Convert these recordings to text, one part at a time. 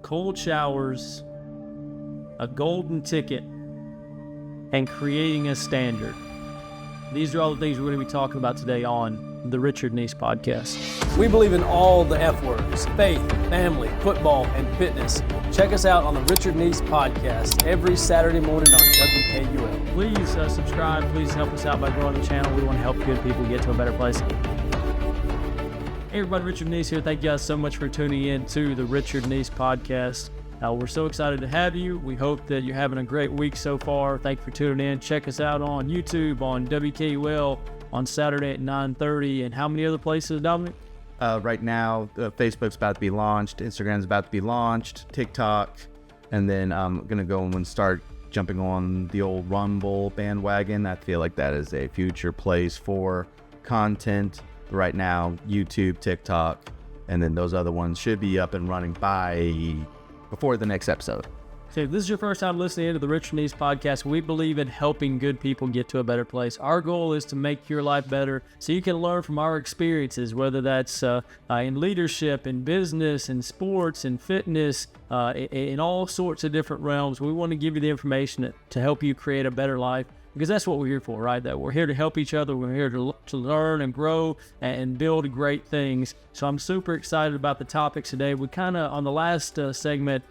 cold showers, a golden ticket, and creating a standard. These are all the things we're going to be talking about today on the Richard Neese Podcast. We believe in all the F words: faith, family, football, and fitness. Check us out on the Richard Neese Podcast every Saturday morning on WKUL. Please subscribe. Please help us out by growing the channel. We want to help good people get to a better place. Hey everybody, Richard Neese here. Thank you guys so much for tuning in to the Richard Neese Podcast. We're so excited to have you. We hope that you're having a great week so far. Thank you for tuning in. Check us out on YouTube, on WKUL, on Saturday at 9:30, and how many other places, Dominic? Right now, Facebook's about to be launched, Instagram's about to be launched, TikTok, and then I'm going to go and start jumping on the old Rumble bandwagon. I feel like that is a future place for content. Right now, YouTube, TikTok, and then those other ones should be up and running before the next episode. So if this is your first time listening to the Richard Neese Podcast, we believe in helping good people get to a better place. Our goal is to make your life better so you can learn from our experiences, whether that's in leadership, in business, in sports, in fitness, in all sorts of different realms. We want to give you the information to help you create a better life, because that's what we're here for, right? That we're here to help each other. We're here to learn and grow and build great things. So I'm super excited about the topics today. We kind of, on the last segment,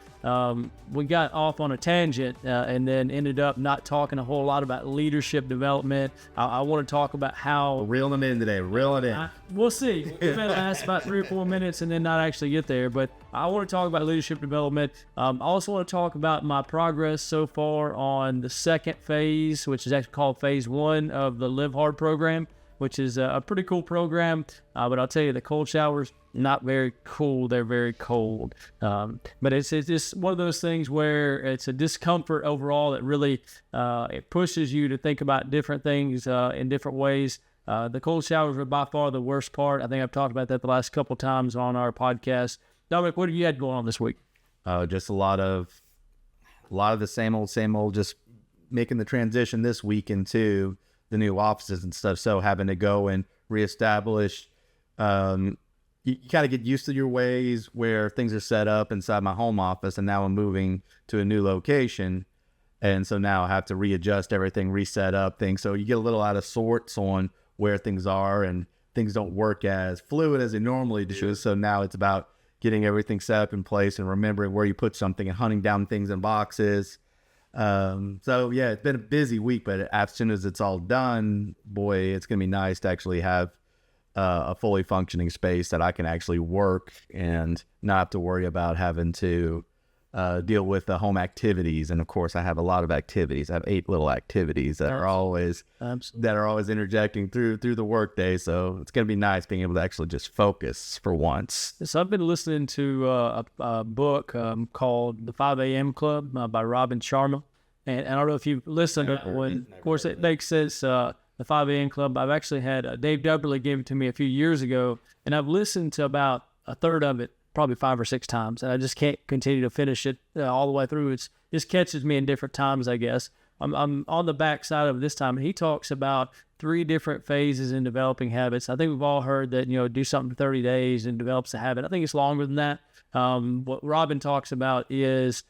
we got off on a tangent and then ended up not talking a whole lot about leadership development. I want to talk about how... Reel them in today, reel it in. We'll see. We may last about 3 or 4 minutes and then not actually get there, but I want to talk about leadership development. I also want to talk about my progress so far on the second phase, which is actually called phase 1 of the Live Hard program, which is a pretty cool program. But I'll tell you, the cold showers, not very cool. They're very cold. But it's just one of those things where it's a discomfort overall that really it pushes you to think about different things in different ways. The cold showers are by far the worst part. I think I've talked about that the last couple times on our podcast. Dominic, what have you had going on this week? Just a lot of the same old, just making the transition this week into the new offices and stuff. So having to go and reestablish, you kind of get used to your ways where things are set up inside my home office. And now I'm moving to a new location. And so now I have to readjust everything, reset up things. So you get a little out of sorts on where things are, and things don't work as fluid as they normally do. So now it's about getting everything set up in place and remembering where you put something and hunting down things in boxes. So yeah, it's been a busy week, but as soon as it's all done, boy, it's going to be nice to actually have a fully functioning space that I can actually work and not have to worry about having to deal with the home activities. And of course, I have a lot of activities. I have 8 little activities that are always interjecting through the workday. So it's going to be nice being able to actually just focus for once. So I've been listening to a book called The 5 a.m. Club by Robin Sharma. And I don't know if you've listened. Of course, it makes sense. The 5 a.m. Club, I've actually had Dave Dubberly gave it to me a few years ago, and I've listened to about a third of it, probably 5 or 6 times, and I just can't continue to finish it all the way through. It just catches me in different times, I guess. I'm on the back side of it this time, and he talks about 3 different phases in developing habits. I think we've all heard that, do something for 30 days and develops a habit. I think it's longer than that. What Robin talks about is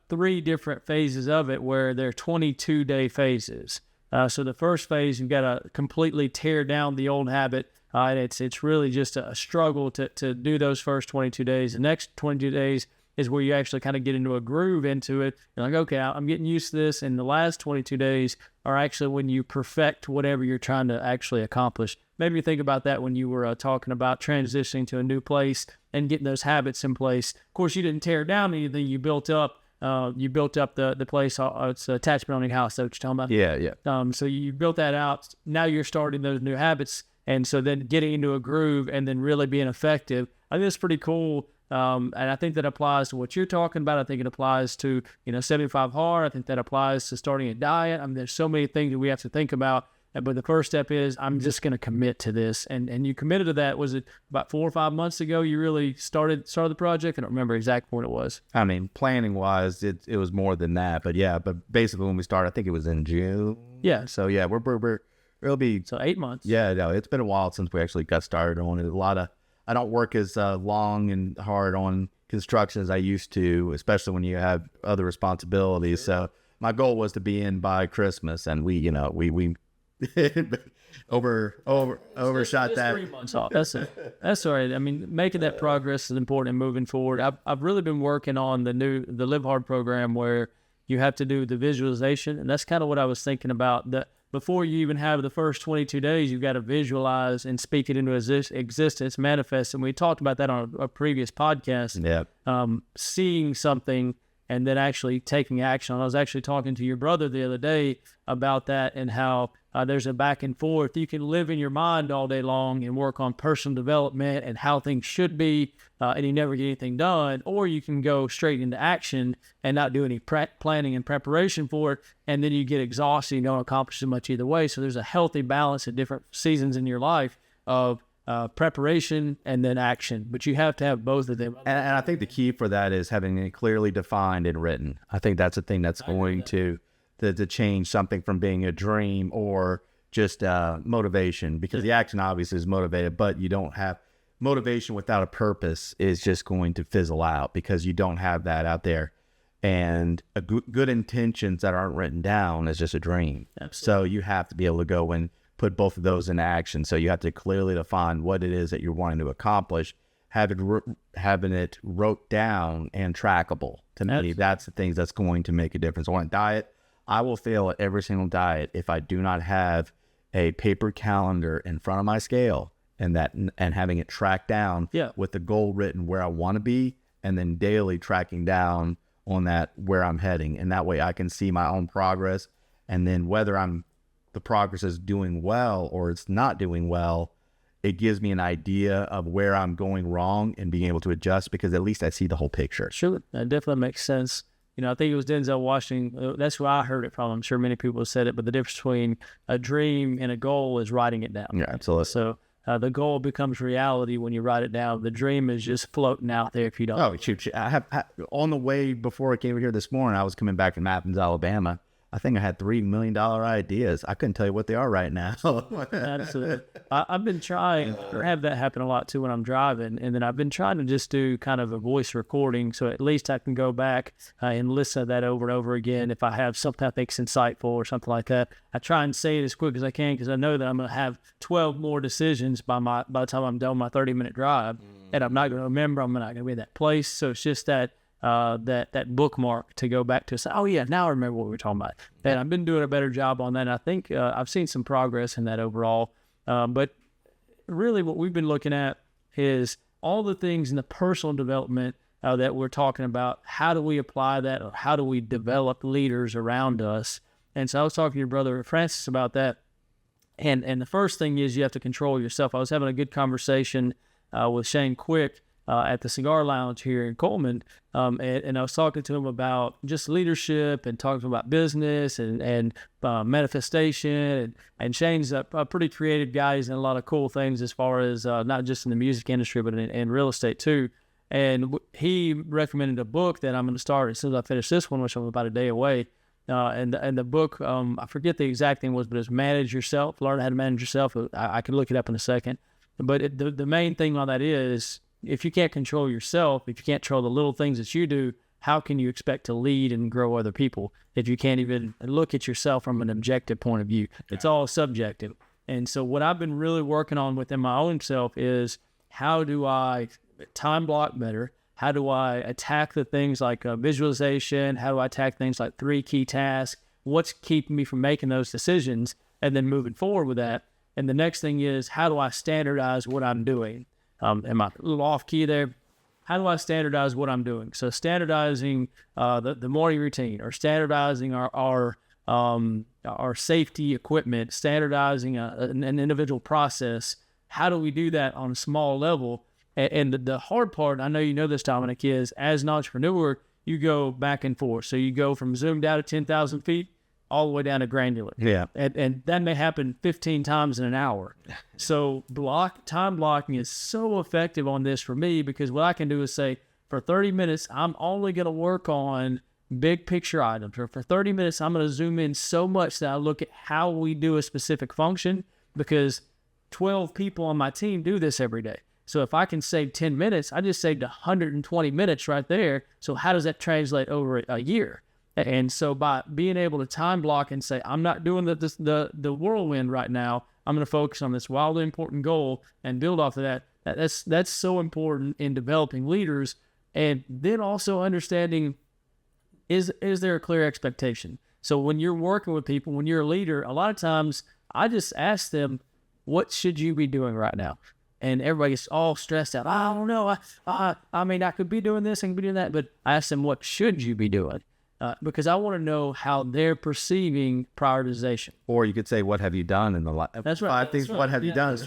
3 different phases of it, where they're 22-day phases. So the first phase, you've got to completely tear down the old habit. And it's really just a struggle to do those first 22 days. The next 22 days is where you actually kind of get into a groove into it. You're like, okay, I'm getting used to this. And the last 22 days are actually when you perfect whatever you're trying to actually accomplish. Maybe you think about that when you were talking about transitioning to a new place and getting those habits in place. Of course, you didn't tear down anything. You built up the place. It's attachment building house. That's what you're talking about? Yeah. So you built that out. Now you're starting those new habits. And so then getting into a groove and then really being effective, I think that's pretty cool. And I think that applies to what you're talking about. I think it applies to, 75 hard. I think that applies to starting a diet. I mean, there's so many things that we have to think about. But the first step is, I'm just going to commit to this. And you committed to that. Was it about 4 or 5 months ago you really started the project? I don't remember exactly when it was. I mean, planning wise, it was more than that. But yeah, basically when we started, I think it was in June. Yeah. So yeah, it'll be... So 8 months. Yeah, no, it's been a while since we actually got started on it. A lot of I don't work as long and hard on construction as I used to, especially when you have other responsibilities. So my goal was to be in by Christmas, and we overshot that. 3 months off. That's all right. I mean, making that progress is important and moving forward. I've really been working on the Live Hard program where you have to do the visualization, and that's kind of what I was thinking about. That before you even have the first 22 days, you've got to visualize and speak it into existence, manifest. And we talked about that on a previous podcast. Yeah. Seeing something and then actually taking action. I was actually talking to your brother the other day about that and how there's a back and forth. You can live in your mind all day long and work on personal development and how things should be, and you never get anything done. Or you can go straight into action and not do any planning and preparation for it, and then you get exhausted and don't accomplish as much either way. So there's a healthy balance at different seasons in your life of preparation and then action, but you have to have both of them. And I think the key for that is having it clearly defined and written. I think that's the thing that's going to change something from being a dream or just motivation, because the action obviously is motivated, but you don't have motivation without a purpose is just going to fizzle out because you don't have that out there. And good intentions that aren't written down is just a dream. Absolutely. So you have to be able to go and put both of those into action. So you have to clearly define what it is that you're wanting to accomplish, having it wrote down and trackable. To me, that's the things that's going to make a difference. On a diet, I will fail at every single diet if I do not have a paper calendar in front of my scale and having it tracked down with the goal written where I want to be, and then daily tracking down on that where I'm heading. And that way I can see my own progress, and then whether the progress is doing well or it's not doing well, it gives me an idea of where I'm going wrong and being able to adjust, because at least I see the whole picture. Sure, that definitely makes sense. You know, I think it was Denzel Washington. That's where I heard it from. I'm sure many people have said it, but the difference between a dream and a goal is writing it down. Yeah, absolutely. So the goal becomes reality when you write it down. The dream is just floating out there if you don't. Oh, shoot. On the way before I came here this morning, I was coming back from Athens, Alabama. I think I had $3 million ideas. I couldn't tell you what they are right now. Absolutely. I've been trying to have that happen a lot too when I'm driving. And then I've been trying to just do kind of a voice recording, so at least I can go back and listen to that over and over again. If I have something I think is insightful or something like that, I try and say it as quick as I can, because I know that I'm going to have 12 more decisions by the time I'm done my 30-minute drive. And I'm not going to remember. I'm not going to be in that place. So it's just that bookmark to go back to say, oh yeah, now I remember what we were talking about. And I've been doing a better job on that. And I think I've seen some progress in that overall. But really what we've been looking at is all the things in the personal development that we're talking about. How do we apply that, or how do we develop leaders around us? And so I was talking to your brother Francis about that. And the first thing is you have to control yourself. I was having a good conversation with Shane Quick at the Cigar Lounge here in Coleman, and I was talking to him about just leadership and talking about business and manifestation. And Shane's a pretty creative guy. He's done a lot of cool things as far as not just in the music industry, but in real estate too. And he recommended a book that I'm going to start as soon as I finish this one, which I'm about a day away. And the book, I forget the exact thing was, but it's Manage Yourself, Learn How to Manage Yourself. I can look it up in a second. But the main thing on that is, if you can't control yourself, if you can't control the little things that you do, how can you expect to lead and grow other people if you can't even look at yourself from an objective point of view? It's all subjective. And so what I've been really working on within my own self is, how do I time block better? How do I attack the things like visualization? How do I attack things like 3 key tasks? What's keeping me from making those decisions and then moving forward with that? And the next thing is, how do I standardize what I'm doing? Am I a little off key there? How do I standardize what I'm doing? So standardizing the morning routine, or standardizing our safety equipment, standardizing an individual process. How do we do that on a small level? And the hard part, I know you know this, Dominic, is as an entrepreneur, you go back and forth. So you go from zoomed out at 10,000 feet all the way down to granular. Yeah. And that may happen 15 times in an hour. So time blocking is so effective on this for me, because what I can do is say, for 30 minutes, I'm only going to work on big picture items. Or for 30 minutes, I'm going to zoom in so much that I look at how we do a specific function, because 12 people on my team do this every day. So if I can save 10 minutes, I just saved 120 minutes right there. So how does that translate over a year? And so by being able to time block and say, I'm not doing the whirlwind right now, I'm going to focus on this wildly important goal and build off of that. That's so important in developing leaders. And then also understanding, is there a clear expectation? So when you're working with people, when you're a leader, a lot of times I just ask them, what should you be doing right now? And everybody gets all stressed out. I don't know. I mean, I could be doing this, I could be doing that. But I ask them, what should you be doing? Because I want to know how they're perceiving prioritization. Or you could say, what have you done in the last That's right. 5 things? What have you done?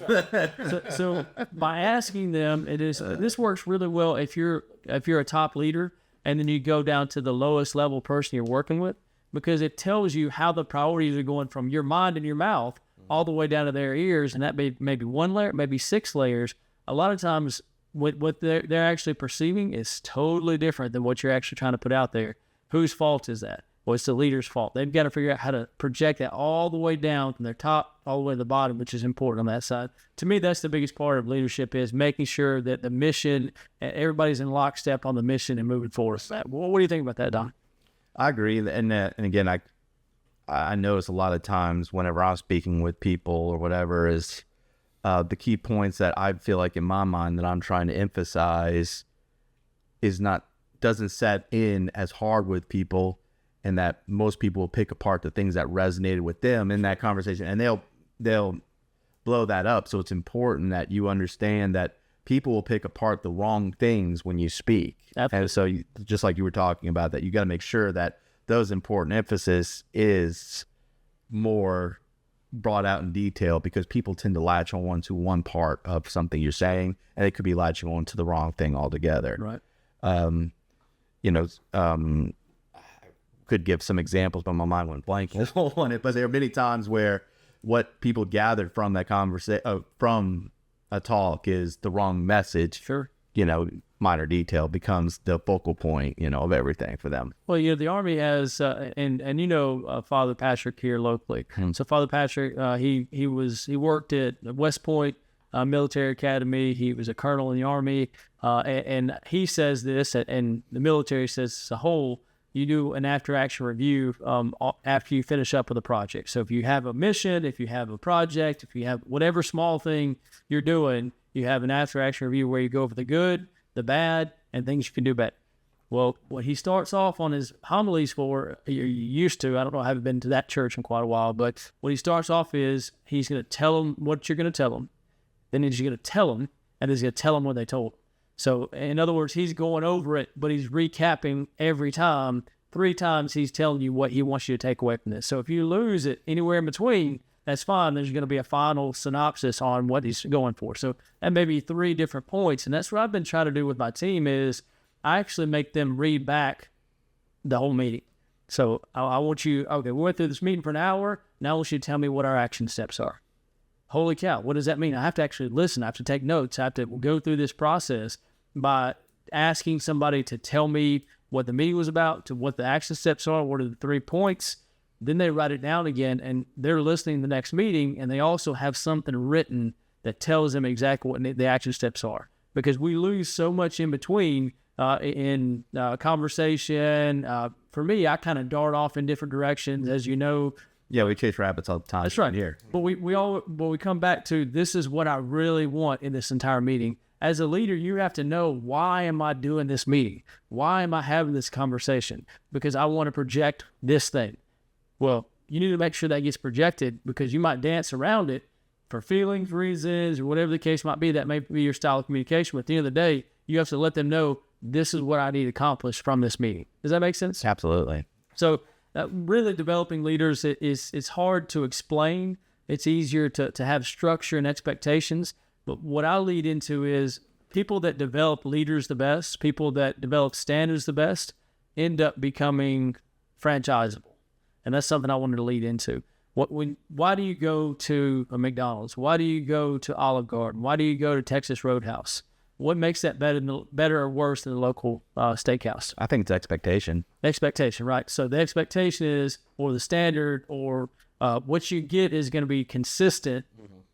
So by asking them, this works really well if you're a top leader, and then you go down to the lowest level person you're working with, because it tells you how the priorities are going from your mind and your mouth all the way down to their ears, and that maybe 1 layer, maybe 6 layers. A lot of times, what they're actually perceiving is totally different than what you're actually trying to put out there. Whose fault is that? Well, it's the leader's fault. They've got to figure out how to project that all the way down from their top all the way to the bottom, which is important on that side. To me, that's the biggest part of leadership, is making sure that the mission, everybody's in lockstep on the mission and moving forward. What do you think about that, Don? I agree. And again, I notice a lot of times whenever I'm speaking with people or whatever is the key points that I feel like in my mind that I'm trying to emphasize doesn't set in as hard with people, and that most people will pick apart the things that resonated with them in that conversation, and they'll blow that up. So it's important that you understand that people will pick apart the wrong things when you speak. Absolutely. And so just like you were talking about, that you got to make sure that those important emphasis is more brought out in detail, because people tend to latch on to one part of something you're saying, and they could be latching on to the wrong thing altogether. Right. Could give some examples, but my mind went blank on it. But there are many times where what people gathered from that conversation, from a talk, is the wrong message. Sure. Minor detail becomes the focal point, of everything for them. Well, the Army has, and Father Patrick here locally. So Father Patrick, he worked at West Point Military Academy. He was a colonel in the Army, and he says this, and the military says as a whole, you do an after-action review after you finish up with a project. So if you have a mission, if you have a project, if you have whatever small thing you're doing, you have an after-action review where you go over the good, the bad, and things you can do better. Well, what he starts off on his homilies for, you're used to, I don't know, I haven't been to that church in quite a while, but what he starts off is he's going to tell them what you're going to tell them. Then he's going to tell them, and he's going to tell them what they told him. So, in other words, he's going over it, but he's recapping every time. 3 times he's telling you what he wants you to take away from this. So if you lose it anywhere in between, that's fine. There's going to be a final synopsis on what he's going for. So that may be 3 different points. And that's what I've been trying to do with my team, is I actually make them read back the whole meeting. So I want you, okay, we went through this meeting for an hour. Now I want you to tell me what our action steps are. Holy cow, what does that mean? I have to actually listen. I have to take notes. I have to go through this process by asking somebody to tell me what the meeting was about, to what the action steps are, what are the 3 points. Then they write it down again, and they're listening to the next meeting, and they also have something written that tells them exactly what the action steps are. Because we lose so much in between in conversation. For me, I kind of dart off in different directions, as you know. Yeah, we chase rabbits all the time. That's right. Here. But we come back to, this is what I really want in this entire meeting. As a leader, you have to know, why am I doing this meeting? Why am I having this conversation? Because I want to project this thing. Well, you need to make sure that gets projected, because you might dance around it for feelings, reasons, or whatever the case might be. That may be your style of communication. But at the end of the day, you have to let them know, this is what I need accomplished from this meeting. Does that make sense? Absolutely. So really developing leaders, it's hard to explain. It's easier to have structure and expectations. But what I lead into is, people that develop leaders the best, people that develop standards the best, end up becoming franchisable. And that's something I wanted to lead into. Why do you go to a McDonald's? Why do you go to Olive Garden? Why do you go to Texas Roadhouse? What makes that better or worse than the local steakhouse? I think it's expectation. Expectation, right? So the expectation is, or the standard, or what you get is going to be consistent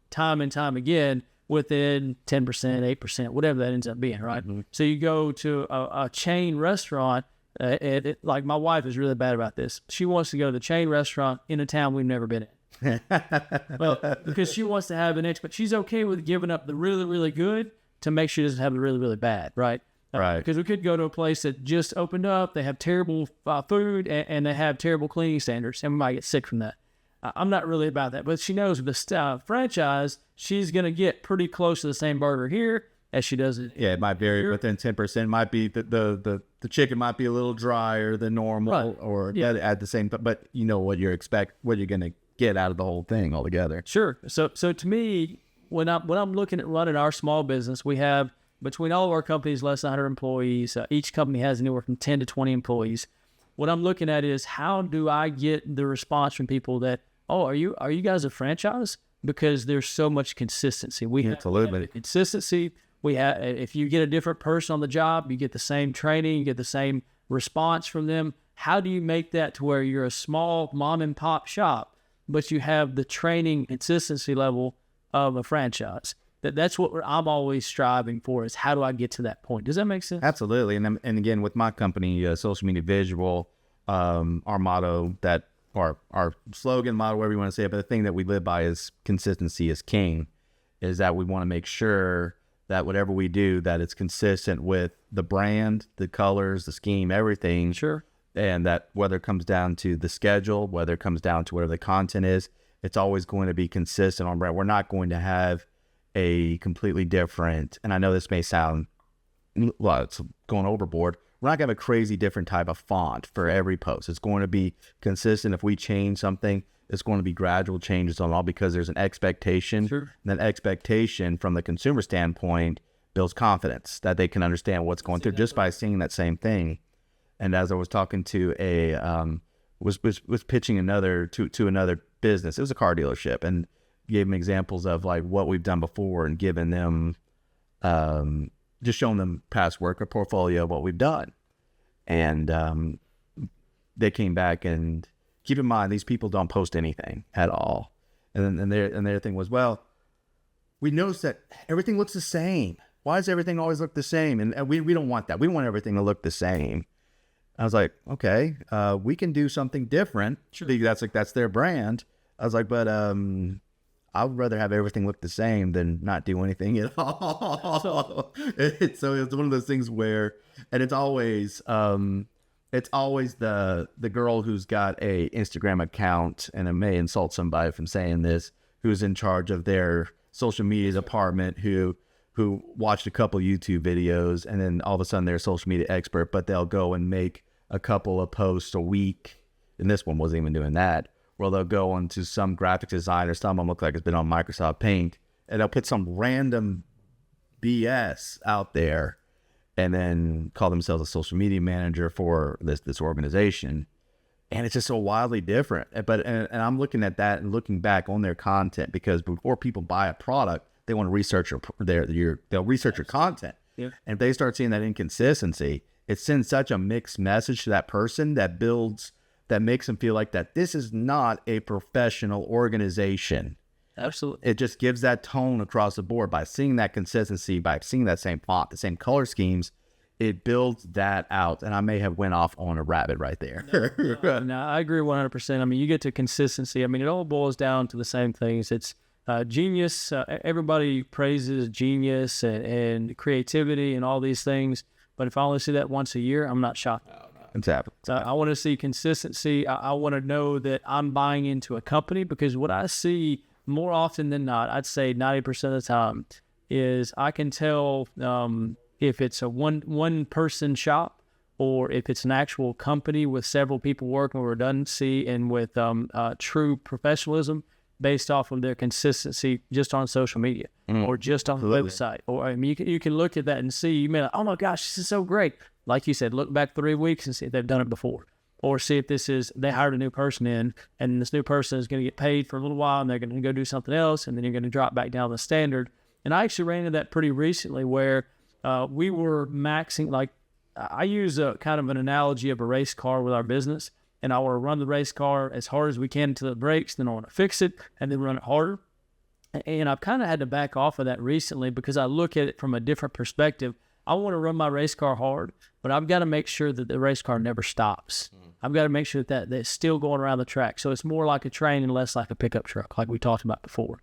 time and time again. within 10%, 8%, whatever that ends up being, right? So you go to a chain restaurant, like my wife is really bad about this. She wants to go to the chain restaurant in a town we've never been in. Well, because she wants to have but she's okay with giving up the really, really good to make sure she doesn't have the really, really bad, right? Right. Because we could go to a place that just opened up, they have terrible food, and they have terrible cleaning standards, and we might get sick from that. I'm not really about that, but she knows with the franchise, she's going to get pretty close to the same burger here as she does it. Yeah, it might vary within 10%. Might be the chicken might be a little drier than normal, Right. or at the same. But you know what you're going to get out of the whole thing altogether. Sure. So to me, when I'm looking at running our small business, we have between all of our companies less than 100 employees. Each company has anywhere from 10 to 20 employees. What I'm looking at is how do I get the response from people that, oh, are you guys a franchise? Because there's so much consistency. We have consistency. We have, if you get a different person on the job, you get the same training, you get the same response from them. How do you make that to where you're a small mom and pop shop, but you have the training consistency level of a franchise? That's what I'm always striving for, is how do I get to that point? Does that make sense? Absolutely. And again, with my company, Social Media Visual, our motto our slogan, motto, whatever you want to say, but the thing that we live by is consistency is king, is that we want to make sure that whatever we do, that it's consistent with the brand, the colors, the scheme, everything. Sure. And that whether it comes down to the schedule, whether it comes down to whatever the content is, it's always going to be consistent on brand. We're not going to have a completely different, and I know this may sound, well, it's going overboard. We're not going to have a crazy different type of font for every post. It's going to be consistent. If we change something, it's going to be gradual changes on all, because there's an expectation. Sure. And that expectation from the consumer standpoint builds confidence that they can understand what's going through just by seeing that same thing. And as I was talking to was pitching to another business, it was a car dealership, and gave them examples of like what we've done before and giving them, just showing them past work or portfolio of what we've done. And they came back, and keep in mind, these people don't post anything at all. And their thing was, well, we noticed that everything looks the same. Why does everything always look the same? And we don't want that. We want everything to look the same. I was like, okay, we can do something different. Sure. That's their brand. I was like, but I would rather have everything look the same than not do anything at all. So it's one of those things where, and it's always the girl who's got a Instagram account, and it may insult somebody from saying this, who's in charge of their social media department, who watched a couple YouTube videos, and then all of a sudden they're a social media expert, but they'll go and make a couple of posts a week. And this one wasn't even doing that. Where they'll go onto some graphic designer, some of them look like it's been on Microsoft Paint, and they'll put some random BS out there and then call themselves a social media manager for this organization. And it's just so wildly different. And I'm looking at that and looking back on their content, because before people buy a product, they want to research they'll research your content. Yeah. And if they start seeing that inconsistency, it sends such a mixed message to that person that makes them feel like that this is not a professional organization. Absolutely. It just gives that tone across the board by seeing that consistency, by seeing that same font, the same color schemes. It builds that out. And I may have went off on a rabbit right there. No, I agree 100%. I mean, you get to consistency. I mean, it all boils down to the same things. It's genius. Everybody praises genius and creativity and all these things. But if I only see that once a year, I'm not shocked. Exactly. I want to see consistency. I want to know that I'm buying into a company, because what I see more often than not, I'd say 90% of the time, is I can tell if it's a one person shop, or if it's an actual company with several people working with redundancy and with true professionalism based off of their consistency just on social media or just on the website. Or I mean, you can look at that and see, you may like, oh my gosh, this is so great. Like you said, look back 3 weeks and see if they've done it before. Or see if they hired a new person in, and this new person is going to get paid for a little while, and they're going to go do something else, and then you're going to drop back down the standard. And I actually ran into that pretty recently, where we were maxing, like I use a kind of an analogy of a race car with our business, and I want to run the race car as hard as we can until it breaks, then I want to fix it and then run it harder. And I've kind of had to back off of that recently because I look at it from a different perspective. I want to run my race car hard, but I've got to make sure that the race car never stops. I've got to make sure that it's still going around the track. So it's more like a train and less like a pickup truck, like we talked about before.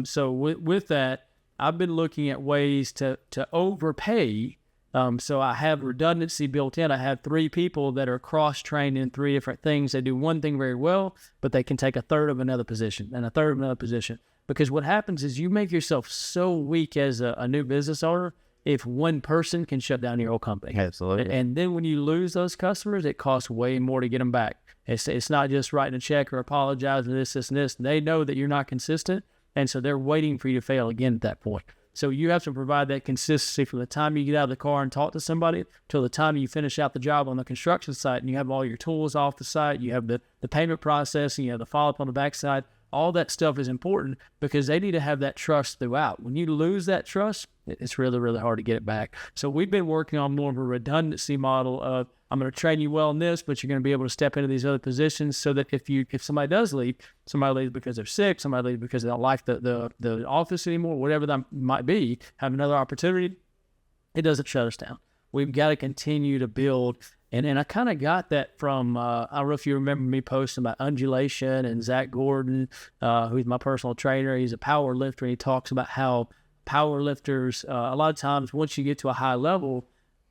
So with that, I've been looking at ways to overpay. So I have redundancy built in. I have 3 people that are cross-trained in 3 different things. They do one thing very well, but they can take a third of another position and a third of another position. Because what happens is you make yourself so weak as a new business owner if one person can shut down your whole company. Absolutely. And then when you lose those customers, it costs way more to get them back. It's not just writing a check or apologizing, this, and this. They know that you're not consistent, and so they're waiting for you to fail again at that point. So you have to provide that consistency from the time you get out of the car and talk to somebody till the time you finish out the job on the construction site and you have all your tools off the site, you have the payment processing, you have the follow-up on the backside. All that stuff is important because they need to have that trust throughout. When you lose that trust, it's really, really hard to get it back. So we've been working on more of a redundancy model of, I'm going to train you well in this, but you're going to be able to step into these other positions so that if somebody does leave, somebody leaves because they're sick, somebody leaves because they don't like the office anymore, whatever that might be, have another opportunity, it doesn't shut us down. We've got to continue to build. And I kind of got that from, I don't know if you remember me posting about undulation and Zach Gordon, who's my personal trainer. He's a power lifter. And he talks about how power lifters, a lot of times once you get to a high level,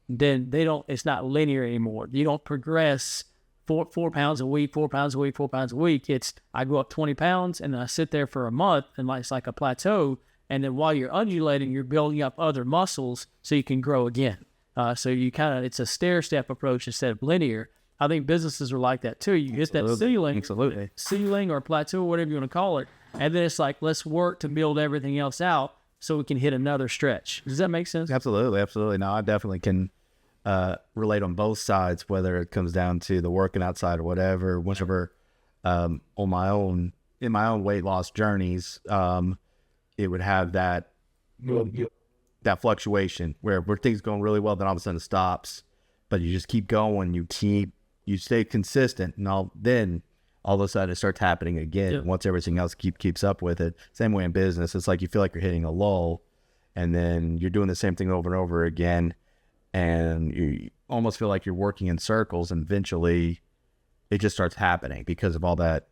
then it's not linear anymore. You don't progress 4 pounds a week, 4 pounds a week, 4 pounds a week. It's, I go up 20 pounds and then I sit there for a month and it's like a plateau. And then while you're undulating, you're building up other muscles so you can grow again. So you it's a stair-step approach instead of linear. I think businesses are like that too. You hit that ceiling or plateau, whatever you want to call it, and then it's like, let's work to build everything else out so we can hit another stretch. Does that make sense? Absolutely. No, I definitely can relate on both sides, whether it comes down to the working outside or whatever. Whenever in my own weight loss journeys, it would have that fluctuation where things going really well, then all of a sudden it stops, but you just keep going, you stay consistent, and then all of a sudden it starts happening again. Yep. Once everything else keeps up with it. Same way in business, it's like you feel like you're hitting a lull, and then you're doing the same thing over and over again, and you almost feel like you're working in circles, and eventually it just starts happening because of all that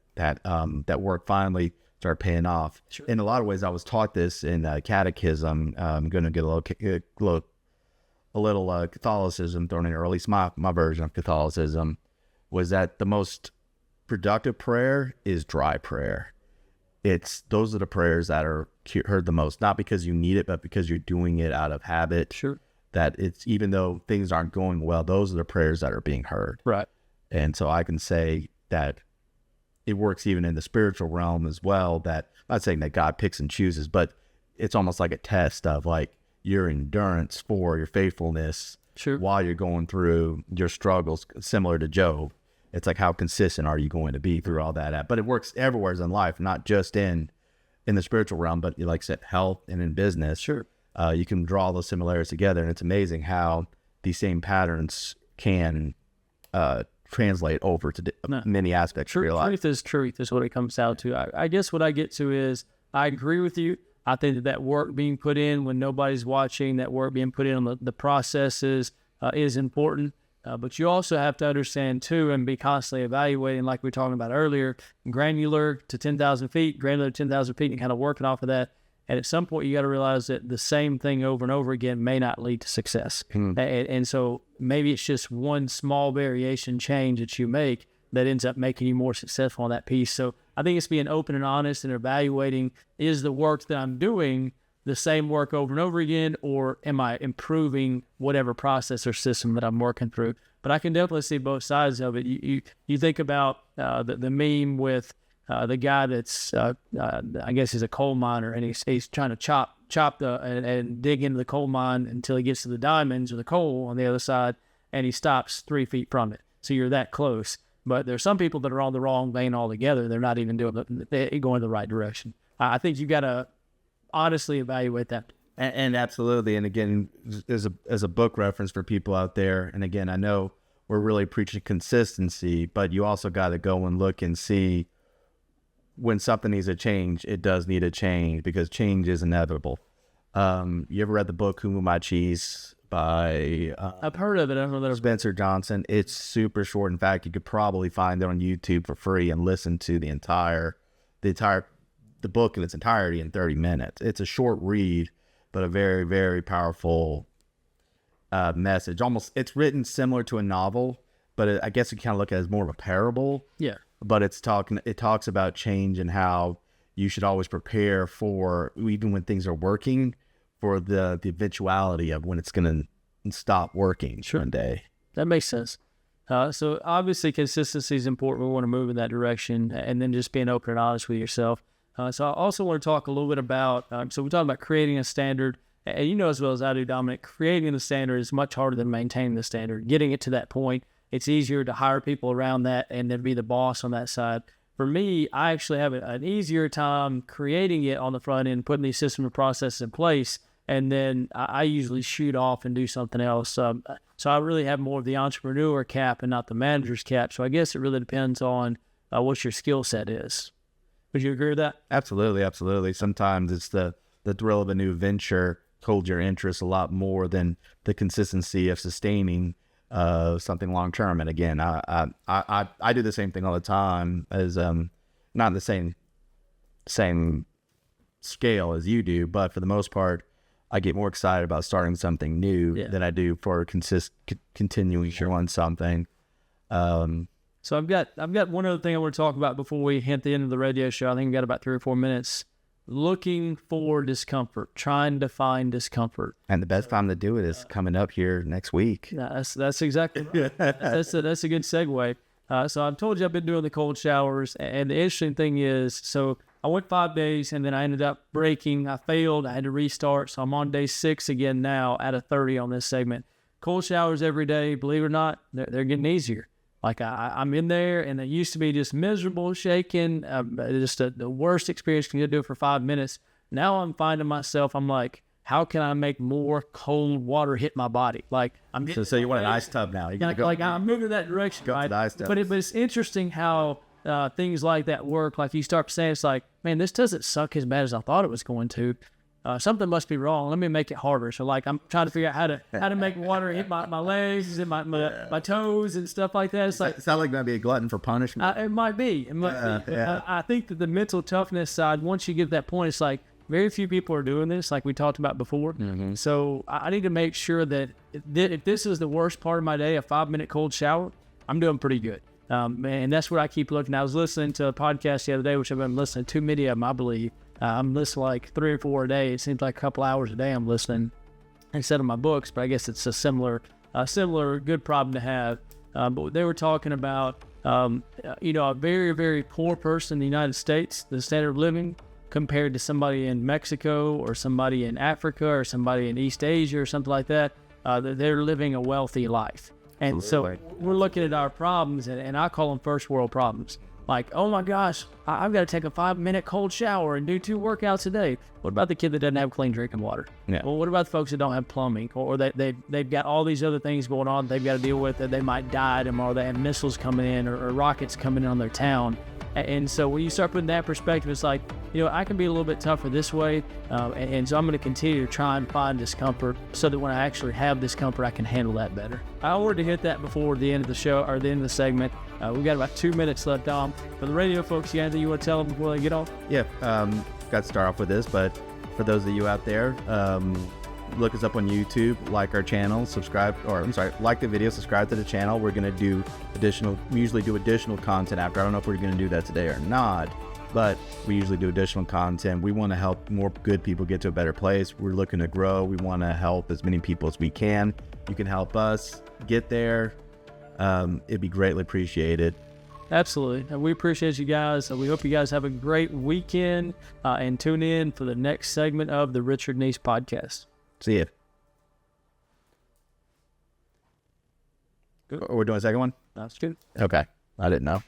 work finally start paying off. Sure. In a lot of ways, I was taught this in catechism. I'm going to get a little Catholicism thrown in, or at least my version of Catholicism, was that the most productive prayer is dry prayer. Those are the prayers that are heard the most, not because you need it, but because you're doing it out of habit. Sure. That it's, even though things aren't going well, those are the prayers that are being heard. Right. And so I can say that it works even in the spiritual realm as well. That, I'm not saying that God picks and chooses, but it's almost like a test of like your endurance for your faithfulness. Sure. While you're going through your struggles, similar to Job. It's like, how consistent are you going to be through all that? But it works everywhere in life, not just in the spiritual realm, but like I said, health and in business. Sure. You can draw those similarities together, and it's amazing how these same patterns can translate over to many aspects of your life. Truth is what it comes down to. I guess what I get to is, I agree with you. I think that work being put in when nobody's watching, that work being put in on the processes is important. But you also have to understand too, and be constantly evaluating, like we were talking about earlier, granular to 10,000 feet, granular to 10,000 feet, and kind of working off of that. And at some point, you got to realize that the same thing over and over again may not lead to success. And so maybe it's just one small variation change that you make that ends up making you more successful on that piece. So I think it's being open and honest and evaluating, is the work that I'm doing the same work over and over again, or am I improving whatever process or system that I'm working through? But I can definitely see both sides of it. You think about the meme with the guy that's, I guess he's a coal miner, and he's trying to chop and dig into the coal mine until he gets to the diamonds or the coal on the other side, and he stops 3 feet from it. So you're that close. But there's some people that are on the wrong vein altogether. They're not even they're going the right direction. I think you got to honestly evaluate that. And absolutely. And again, as a book reference for people out there, and again, I know we're really preaching consistency, but you also got to go and look and see when something needs a change, it does need a change because change is inevitable. You ever read the book Who Moved My Cheese by I've heard of it. I don't know that Spencer Johnson? It's super short. In fact, you could probably find it on YouTube for free and listen to the book in its entirety in 30 minutes. It's a short read, but a very, very powerful message. Almost, it's written similar to a novel, but I guess you kind of look at it as more of a parable. Yeah. But it talks about change and how you should always prepare for, even when things are working, for the eventuality of when it's going to stop working one day. That makes sense. So obviously consistency is important. We want to move in that direction, and then just being open and honest with yourself. So I also want to talk a little bit about, so we're talking about creating a standard, and you know as well as I do, Dominic, creating the standard is much harder than maintaining the standard. Getting it to that point, it's easier to hire people around that and then be the boss on that side. For me, I actually have an easier time creating it on the front end, putting these systems and processes in place, and then I usually shoot off and do something else. So I really have more of the entrepreneur cap and not the manager's cap. So I guess it really depends on what your skill set is. Would you agree with that? Absolutely, absolutely. Sometimes it's the thrill of a new venture holds your interest a lot more than the consistency of sustaining something long term. And again, I do the same thing all the time, as not the same scale as you do, but for the most part, I get more excited about starting something new than I do for continuing on something. So I've got one other thing I want to talk about before we hit the end of the radio show. I think we've got about 3 or 4 minutes. Looking for discomfort, trying to find discomfort. And the best time to do it is coming up here next week. That's exactly right. That's a good segue. So I've told you I've been doing the cold showers, and the interesting thing is, so I went 5 days, and then I ended up breaking. I failed. I had to restart, so I'm on day 6 again now out of 30 on this segment. Cold showers every day, believe it or not, they're getting easier. Like I'm in there, and it used to be just miserable, shaking, just the worst experience. Can you do it for 5 minutes? Now I'm finding myself, I'm like, how can I make more cold water hit my body? Like I'm so you want an ice tub now? Like I'm moving in that direction, go right? to the ice tub. But it's interesting how things like that work. Like you start saying, it's like, man, this doesn't suck as bad as I thought it was going to. Something must be wrong. Let me make it harder. So like I'm trying to figure out how to make water hit my legs and my toes and stuff like that. It's like, it sounds like that'd be a glutton for punishment. It might be. I think that the mental toughness side, once you get to that point, it's like very few people are doing this, like we talked about before. Mm-hmm. So I need to make sure that if this is the worst part of my day, a 5-minute cold shower, I'm doing pretty good. And that's what I keep looking. I was listening to a podcast the other day, which I've been listening to too many of them, I believe. I'm listening like 3 or 4 a day. It seems like a couple hours a day I'm listening instead of my books, but I guess it's a similar good problem to have. But they were talking about, a very, very poor person in the United States, the standard of living, compared to somebody in Mexico or somebody in Africa or somebody in East Asia or something like that. They're living a wealthy life. And so we're looking at our problems, and I call them first world problems. Like, oh my gosh, I've got to take a 5-minute cold shower and do 2 workouts a day. What about the kid that doesn't have clean drinking water? Yeah. Well, what about the folks that don't have plumbing, or they've got all these other things going on they've got to deal with, that they might die tomorrow, they have missiles coming in or rockets coming in on their town. And so when you start putting that perspective, it's like, I can be a little bit tougher this way. And so I'm going to continue to try and find discomfort so that when I actually have discomfort, I can handle that better. I wanted to hit that before the end of the show, or the end of the segment. We've got about 2 minutes left, Dom. For the radio folks, you got anything you want to tell them before they get off? Yeah, got to start off with this, but for those of you out there, look us up on YouTube, like our channel, like the video, subscribe to the channel. We're going to usually do additional content after. I don't know if we're going to do that today or not, but we usually do additional content. We want to help more good people get to a better place. We're looking to grow. We want to help as many people as we can. You can help us get there. It'd be greatly appreciated. Absolutely. And we appreciate you guys. We hope you guys have a great weekend, and tune in for the next segment of the Richard Neese Podcast. See ya. Good. We're doing a second one? That's good. Okay. I didn't know.